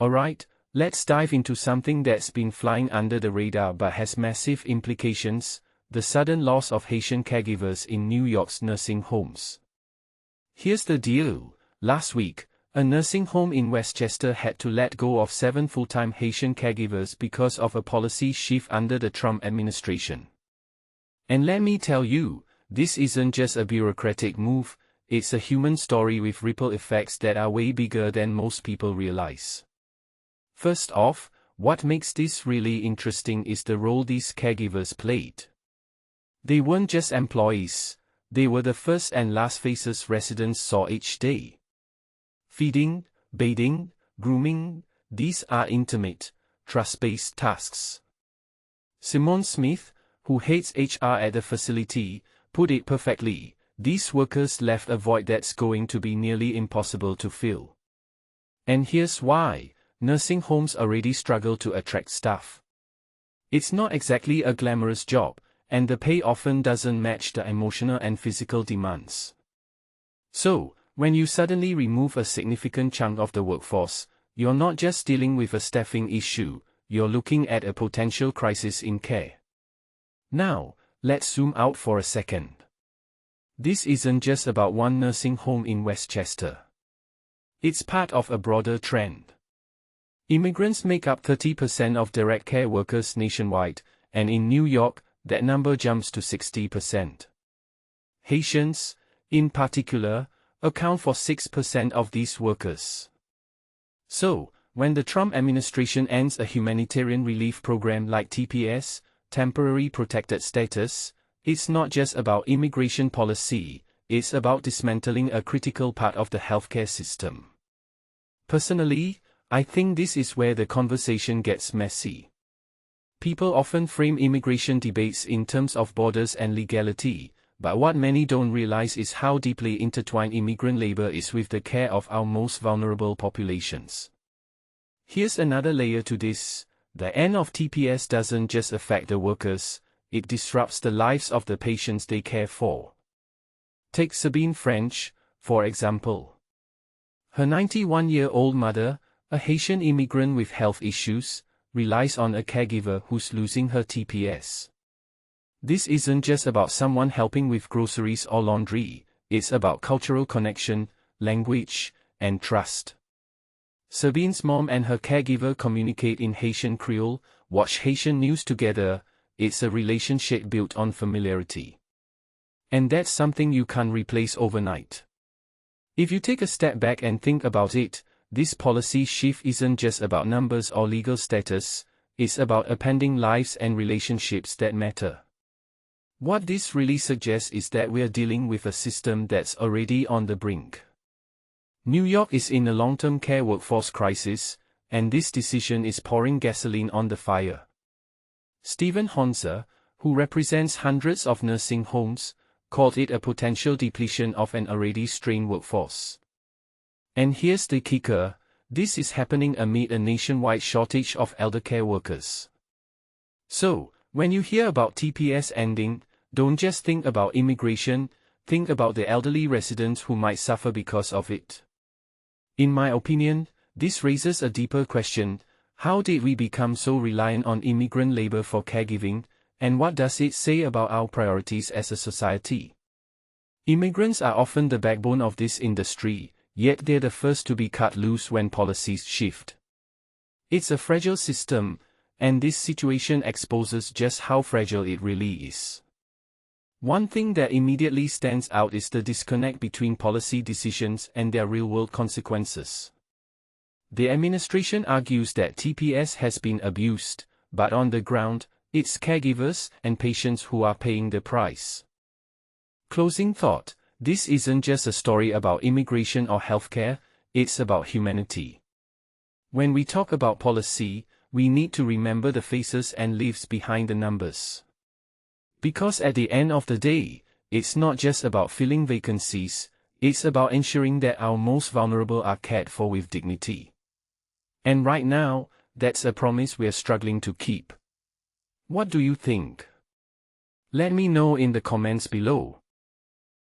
Alright, let's dive into something that's been flying under the radar but has massive implications: the sudden loss of Haitian caregivers in New York's nursing homes. Here's the deal. Last week, a nursing home in Westchester had to let go of 7 full-time Haitian caregivers because of a policy shift under the Trump administration. And let me tell you, this isn't just a bureaucratic move, it's a human story with ripple effects that are way bigger than most people realize. First off, what makes this really interesting is the role these caregivers played. They weren't just employees, they were the first and last faces residents saw each day. Feeding, bathing, grooming, these are intimate, trust-based tasks. Simone Smith, who heads HR at the facility, put it perfectly: these workers left a void that's going to be nearly impossible to fill. And here's why: nursing homes already struggle to attract staff. It's not exactly a glamorous job, and the pay often doesn't match the emotional and physical demands. So, when you suddenly remove a significant chunk of the workforce, you're not just dealing with a staffing issue, you're looking at a potential crisis in care. Now, let's zoom out for a second. This isn't just about one nursing home in Westchester. It's part of a broader trend. Immigrants make up 30% of direct care workers nationwide, and in New York, that number jumps to 60%. Haitians, in particular, account for 6% of these workers. So, when the Trump administration ends a humanitarian relief program like TPS, temporary protected status, it's not just about immigration policy, it's about dismantling a critical part of the healthcare system. Personally, I think this is where the conversation gets messy. People often frame immigration debates in terms of borders and legality, but what many don't realize is how deeply intertwined immigrant labor is with the care of our most vulnerable populations. Here's another layer to this: the end of TPS doesn't just affect the workers, it disrupts the lives of the patients they care for. Take Sabine French, for example. Her 91-year-old mother, a Haitian immigrant with health issues, relies on a caregiver who's losing her TPS. This isn't just about someone helping with groceries or laundry, it's about cultural connection, language, and trust. Sabine's mom and her caregiver communicate in Haitian Creole, watch Haitian news together. It's a relationship built on familiarity. And that's something you can't replace overnight. If you take a step back and think about it, this policy shift isn't just about numbers or legal status, it's about upending lives and relationships that matter. What this really suggests is that we're dealing with a system that's already on the brink. New York is in a long-term care workforce crisis, and this decision is pouring gasoline on the fire. Stephen Honza, who represents hundreds of nursing homes, called it a potential depletion of an already strained workforce. And here's the kicker: this is happening amid a nationwide shortage of elder care workers. So, when you hear about TPS ending, don't just think about immigration, think about the elderly residents who might suffer because of it. In my opinion, this raises a deeper question: how did we become so reliant on immigrant labor for caregiving, and what does it say about our priorities as a society? Immigrants are often the backbone of this industry, yet they're the first to be cut loose when policies shift. It's a fragile system, and this situation exposes just how fragile it really is. One thing that immediately stands out is the disconnect between policy decisions and their real-world consequences. The administration argues that TPS has been abused, but on the ground, it's caregivers and patients who are paying the price. Closing thought: this isn't just a story about immigration or healthcare, it's about humanity. When we talk about policy, we need to remember the faces and lives behind the numbers. Because at the end of the day, it's not just about filling vacancies, it's about ensuring that our most vulnerable are cared for with dignity. And right now, that's a promise we're struggling to keep. What do you think? Let me know in the comments below.